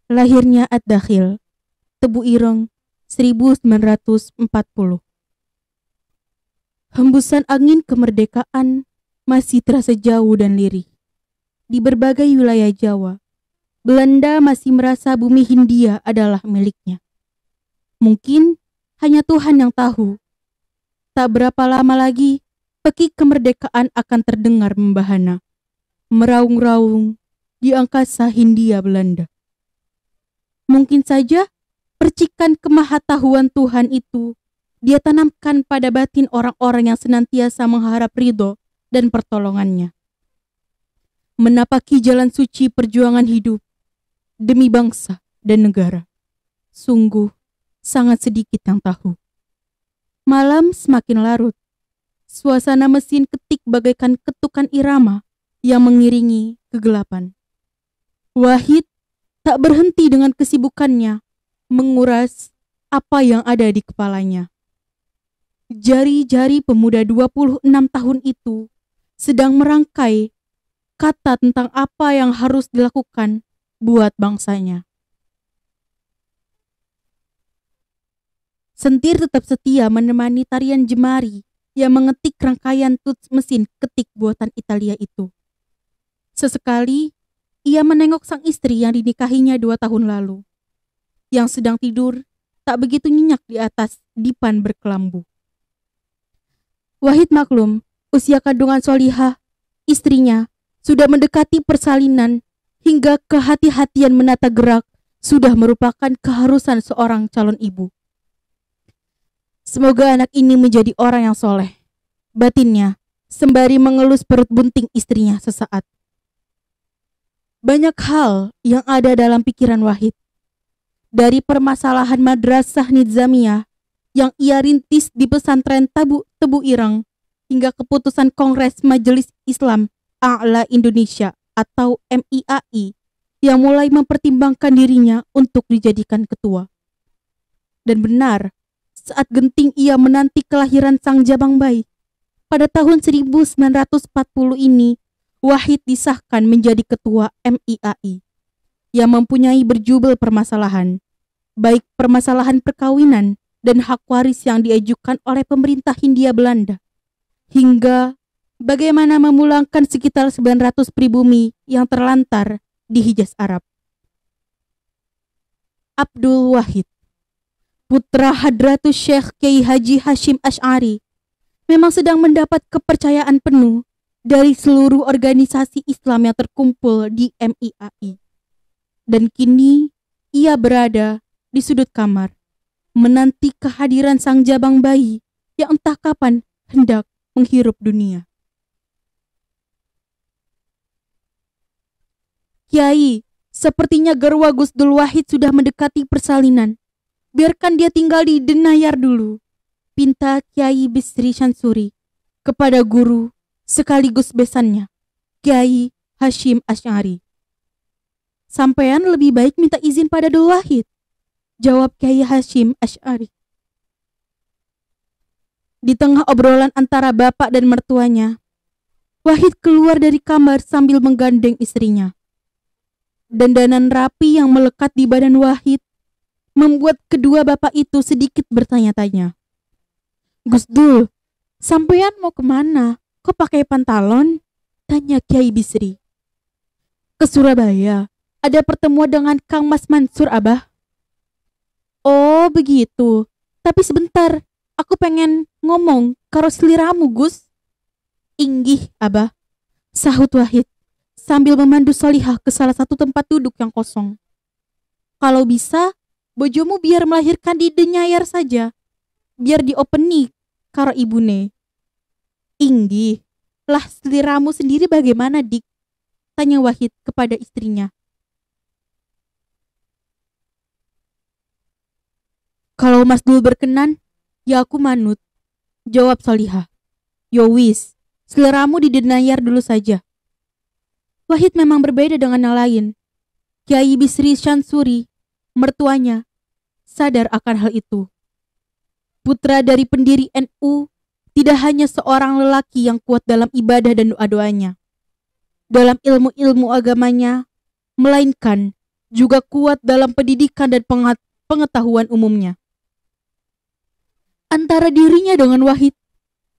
Lahirnya Ad-Dakhil, Tebu Ireng, 1940. Hembusan angin kemerdekaan masih terasa jauh dan lirih. Di berbagai wilayah Jawa, Belanda masih merasa bumi Hindia adalah miliknya. Mungkin hanya Tuhan yang tahu. Tak berapa lama lagi, pekik kemerdekaan akan terdengar membahana, meraung-raung di angkasa Hindia Belanda. Mungkin saja percikan kemahatauan Tuhan itu Dia tanamkan pada batin orang-orang yang senantiasa mengharap ridho dan pertolongannya. Menapaki jalan suci perjuangan hidup demi bangsa dan negara. Sungguh sangat sedikit yang tahu. Malam semakin larut. Suasana mesin ketik bagaikan ketukan irama yang mengiringi kegelapan. Wahid tak berhenti dengan kesibukannya menguras apa yang ada di kepalanya. Jari-jari pemuda 26 tahun itu sedang merangkai kata tentang apa yang harus dilakukan buat bangsanya. Sentir tetap setia menemani tarian jemari yang mengetik rangkaian tuts mesin ketik buatan Italia itu. Sesekali, ia menengok sang istri yang dinikahinya 2 tahun lalu, yang sedang tidur tak begitu nyenyak di atas dipan berkelambu. Wahid maklum, usia kandungan Solihah, istrinya, sudah mendekati persalinan hingga kehati-hatian menata gerak sudah merupakan keharusan seorang calon ibu. Semoga anak ini menjadi orang yang soleh, batinnya, sembari mengelus perut bunting istrinya sesaat. Banyak hal yang ada dalam pikiran Wahid. Dari permasalahan madrasah Nizamiyah yang ia rintis di pesantren Tebu Ireng hingga keputusan Kongres Majelis Islam A'la Indonesia atau MIAI yang mulai mempertimbangkan dirinya untuk dijadikan ketua. Dan benar, saat genting ia menanti kelahiran sang jabang bayi, pada tahun 1940 ini Wahid disahkan menjadi ketua MIAI yang mempunyai berjubel permasalahan, baik permasalahan perkawinan dan hak waris yang diajukan oleh pemerintah Hindia Belanda, hingga bagaimana memulangkan sekitar 900 pribumi yang terlantar di Hijaz Arab. Abdul Wahid, putra Hadratus Syekh Kiai Haji Hashim Asy'ari, memang sedang mendapat kepercayaan penuh dari seluruh organisasi Islam yang terkumpul di MIAI. Dan kini ia berada di sudut kamar, menanti kehadiran sang jabang bayi yang entah kapan hendak menghirup dunia. Kiai, sepertinya garwa Gusdul Wahid sudah mendekati persalinan. Biarkan dia tinggal di Denayar dulu, pinta Kiai Bisri Syansuri kepada guru sekaligus besannya, Kiai Hashim Asy'ari. Sampean lebih baik minta izin pada Dul Wahid, jawab Kiai Hashim Asy'ari. Di tengah obrolan antara bapak dan mertuanya, Wahid keluar dari kamar sambil menggandeng istrinya. Dandanan rapi yang melekat di badan Wahid membuat kedua bapak itu sedikit bertanya-tanya. Gusdul, sampean mau kemana? Kok pakai pantalon? Tanya Kiai Bisri. Ke Surabaya, ada pertemuan dengan Kang Mas Mansur, Abah. Oh begitu, tapi sebentar, aku pengen ngomong karo seliramu, Gus. Inggih, Abah, sahut Wahid sambil memandu Solihah ke salah satu tempat duduk yang kosong. Kalau bisa, bojomu biar melahirkan di Denyayar saja, biar diopeni karo ibune. Inggih, lah seliramu sendiri bagaimana, Dik? Tanya Wahid kepada istrinya. Kalau Mas Dul berkenan, ya aku manut, jawab Solihah. Yo wis, seliramu di Denayar dulu saja. Wahid memang berbeda dengan yang lain. Kiai Bisri Syansuri, mertuanya, sadar akan hal itu. Putra dari pendiri NU tidak hanya seorang lelaki yang kuat dalam ibadah dan doa-doanya, dalam ilmu-ilmu agamanya, melainkan juga kuat dalam pendidikan dan pengetahuan umumnya. Antara dirinya dengan Wahid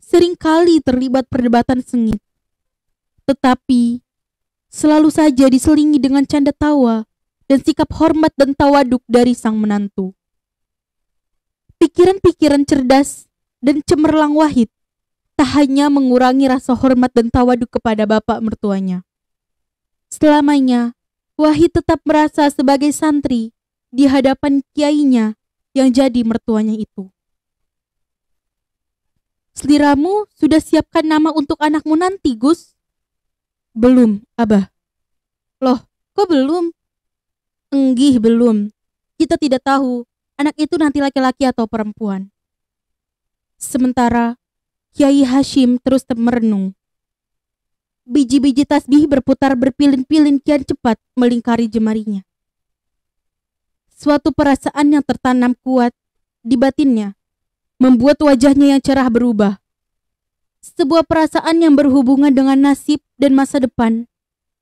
seringkali terlibat perdebatan sengit, tetapi selalu saja diselingi dengan canda tawa dan sikap hormat dan tawaduk dari sang menantu. Pikiran-pikiran cerdas dan cemerlang Wahid tak hanya mengurangi rasa hormat dan tawaduk kepada bapak mertuanya. Selamanya, Wahid tetap merasa sebagai santri di hadapan kiainya yang jadi mertuanya itu. Seliramu sudah siapkan nama untuk anakmu nanti, Gus? Belum, Abah. Loh, kok belum? Enggih, belum. Kita tidak tahu anak itu nanti laki-laki atau perempuan. Sementara Kiai Hashim terus merenung. Biji-biji tasbih berputar berpilin-pilin kian cepat melingkari jemarinya. Suatu perasaan yang tertanam kuat di batinnya membuat wajahnya yang cerah berubah. Sebuah perasaan yang berhubungan dengan nasib dan masa depan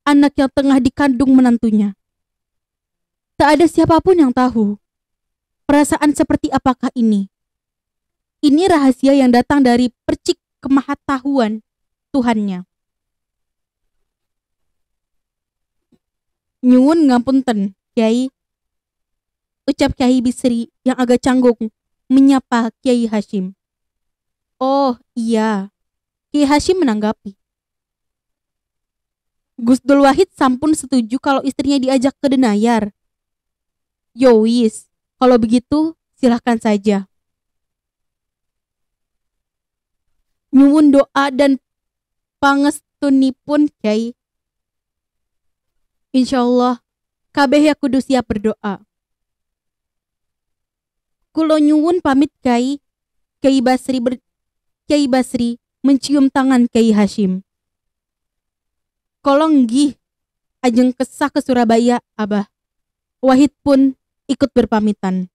anak yang tengah dikandung menantunya. Tak ada siapapun yang tahu perasaan seperti apakah ini. Ini rahasia yang datang dari percik kemahatauan Tuhannya. Nyuwun ngapunten, Kiai. Ucap Kiai Bisri yang agak canggung menyapa Kiai Hashim. Oh iya, Kiai Hashim menanggapi. Gus Dul Wahid sampun setuju kalau istrinya diajak ke Denayar. Yowis, kalau begitu silahkan saja. Nyuwun doa dan pangestunipun Kiai. Insyaallah kabeh ya kudu siap berdoa. Kulo nyuwun pamit Kiai. Kiai Basri mencium tangan Kiai Hashim. Kolong nggih ajeng kesah ke Surabaya, Abah. Wahid pun ikut berpamitan.